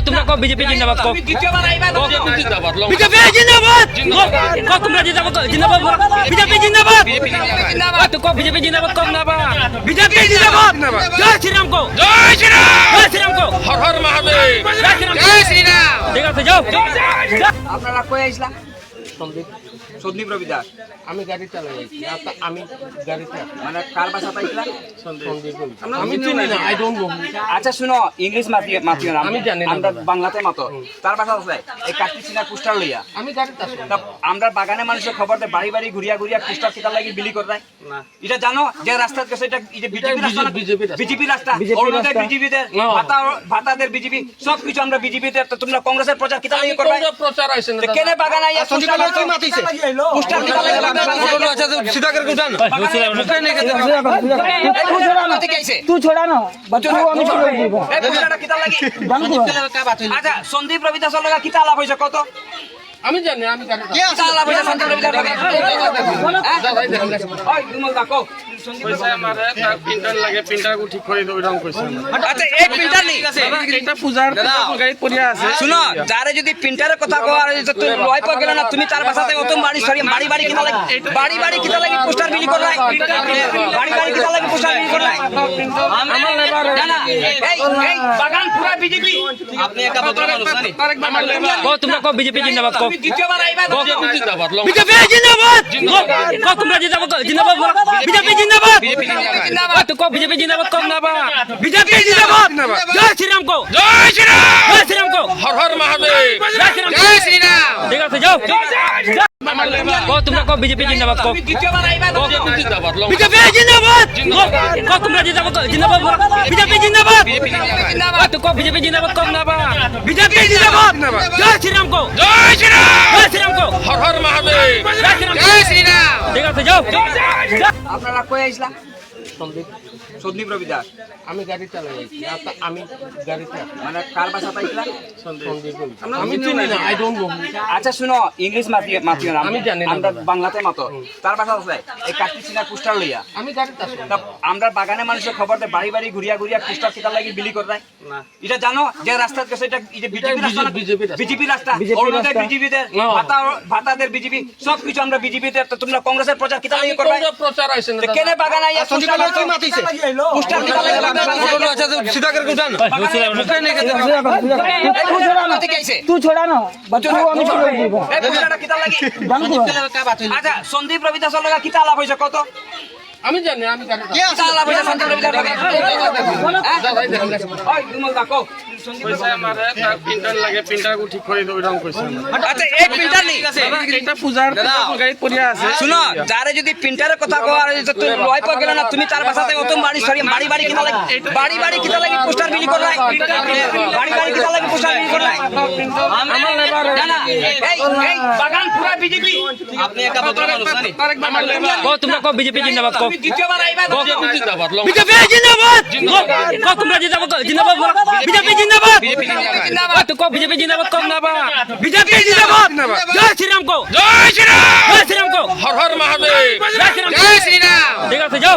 তোমরা কো বিজেপি জিন্দাবাদ কো বিজেপি জিন্দাবাদ কো তোমরা জিন্দাবাদ বিজেপি জিন্দাবাদ তো কো বিজেপি জিন্দাবাদ কো না বা বিজেপি জিন্দাবাদ জয় শ্রীরাম কো জয় শ্রীরাম কো হর হর মহাদেব জয় শ্রীরাম ঠিক আছে যাও আপনারা কই আইছিলাম? সন্দীপ রবি দাস। আমি গাড়ি চালাই আমি গাড়িতে মানে কার বাসা পাইছিলাম? আমি চিনি না আই ডোন্ট নো আচ্ছা শুনো, ইংলিশ মাতিও না, আমি জানি না আমরা দাদা। বাংলাতে মতো। তার বাসা আছে এই কাটতি চিনা পোস্টার লইয়া। আমি গাড়িতে আসি তা আমরা বাগানে মানুষের খবর দেয় বাড়ি বাড়ি ঘুরিয়া ঘুরিয়া পোস্টার কিতা লাগি বিলি করে দেয়। না এটা জানো যে রাস্তার কাছে এটা বিজেপি রাস্তা, বিজেপি রাস্তা। বিজেপি রাস্তা, অরুণোদয় বিজেপিদের, ভাতাদের বিজেপি, সবকিছু আমরা বিজেপিদের। তো তোমরা কংগ্রেসের প্রচার কিতা লাগি করবে? তোমরা প্রচার আইছেন না কেনে বাগান আইয়া পোস্টার মাতিছে পোস্টার কিতা লাগি আচ্ছা সিধা করে উঠান तू छोड़ा ना बच्चों को আমি ছেড়ে দিব এই পোস্টারটা কিতা লাগি? আচ্ছা সন্দীপ রবি দাসের লাগা কিতা লাভ হইছে কত? আমি জানি আমি গাড়িতে কিতা লাভ হইছে সন্দীপ রবি দাসের লাগা? ওই বিমল দা কও সন্দীপ কইছে আমারে প্রিন্টার লাগে প্রিন্টার কো ঠিক করে দিও রং কইছে আচ্ছা এই প্রিন্টার নি এটা পূজার গাড়ি পড়িয়া আছে শুনো, যারে যদি প্রিন্টারের কথা কও আর যদি তুই লয় পড় গেল না, তুমি তার বাসাতে অত বাড়ি সরি বাড়ি বাড়ি কিতা লাগি বাড়ি কিতা লাগি পোস্টার বিলি করলাই বাড়ি কিতা লাগি পোস্টার বিলি করলাই আমার লেবার জানা এই বাগান পুরা বিজেপি। আপনি একা বদল মানুষ জানি আমার লেবার কো তোমরা কো বিজেপি জিন্দাবাদ কো দ্বিতীয়বার আইবা বিজেপি জিন্দাবাদ বিজেপি জিন্দাবাদ কো তোমরা জিন্দাবাদ বিজেপি জিন্দাবাদ তো কো বিজেপি জিন্দাবাদ কো না বা বিজেপি জিন্দাবাদ জয় শ্রীরাম কো জয় শ্রীরাম কো হর হর মহাদেব জয় শ্রীরাম ঠিক আছে যাও আমার লেবার কো তোমরা কো বিজেপি জিন্দাবাদ কো দ্বিতীয়বার আইবা বিজেপি জিন্দাবাদ বিজেপি জিন্দাবাদ কো তোমরা জিন্দাবাদ বিজেপি জিন্দাবাদ তো কো বিজেপি জিন্দাবাদ কো না বা বিজেপি জিন্দাবাদ জয় শ্রীরাম কো জয় শ্রীরাম কো হর হর মহাদেব জয় শ্রীরাম ঠিক আছে যাও আপনারা কই আইছিলাম? সন্দীপ রবি দাস। আমি গাড়ি চালাই আমি গাড়িতে মানে কার বাসা পাইছিলাম? আমি চিনি না আই ডোন্ট নো আচ্ছা শুনো, ইংলিশ মাতিও না, আমি জানি না আমরা দাদা। বাংলাতে মতো। তার বাসা আছে এই কাটতি চিনা পোস্টার লইয়া। আমি গাড়িতে আসি তা আমরা বাগানে মানুষের খবর দেয় বাড়ি বাড়ি ঘুরিয়া ঘুরিয়া পোস্টার কিতা লাগি বিলি করে দেয়। না এটা জানো যে রাস্তার কাছে এটা বিজেপি রাস্তা, বিজেপি রাস্তা। বিজেপি রাস্তা, অরুণোদয় বিজেপিদের, ভাতাদের বিজেপি, সবকিছু আমরা বিজেপিদের। তো তোমরা কংগ্রেসের প্রচার কিতা লাগি করবে? তোমরা প্রচার আইছেন না কেনে বাগান আইয়া পোস্টার মাতিছে পোস্টার কিতা লাগি আচ্ছা সিধা করে উঠান तू छोड़ा ना तू छोड़ा ना बच्चों को আমি ছেড়ে দিব এই পোস্টারটা কিতা লাগি? আচ্ছা সন্দীপ রবি দাসের লাগা কিতা লাভ হইছে কত? আমি জানি আমি গাড়িতে কিতা লাভ হইছে সন্দীপ রবি দাসের লাগা? ওই বিমল দা কও কইছে আমারে প্রিন্টার লাগে প্রিন্টার কো ঠিক করে দিও রং কইছে আচ্ছা এই প্রিন্টার নি এটা পূজার গাড়ি পড়িয়া আছে শুনো, যারে যদি প্রিন্টারের কথা কও আর যদি তুই লয় পড় গেল না, তুমি তার বাসাতে অত বাড়ি সরি বাড়ি কিতা লাগি বাড়ি কিতা লাগি পোস্টার বিলি করলাই বাড়ি কিতা লাগি পোস্টার বিলি করলাই আমার লেবার জানা এই বাগান পুরা বিজেপি। আপনি একা বদল মানুষ জানি আমার লেবার কো তোমরা কো বিজেপি জিন্দাবাদ কো দ্বিতীয়বার আইবা বিজেপি জিন্দাবাদ বিজেপি জিন্দাবাদ কো তোমরা জিন্দাবাদ বিজেপি জিন্দাবাদ তো কো বিজেপি জিন্দাবাদ কো না বা বিজেপি জিন্দাবাদ জয় শ্রীরাম কো জয় শ্রীরাম কো হর হর মহাদেব জয় শ্রীরাম ঠিক আছে যাও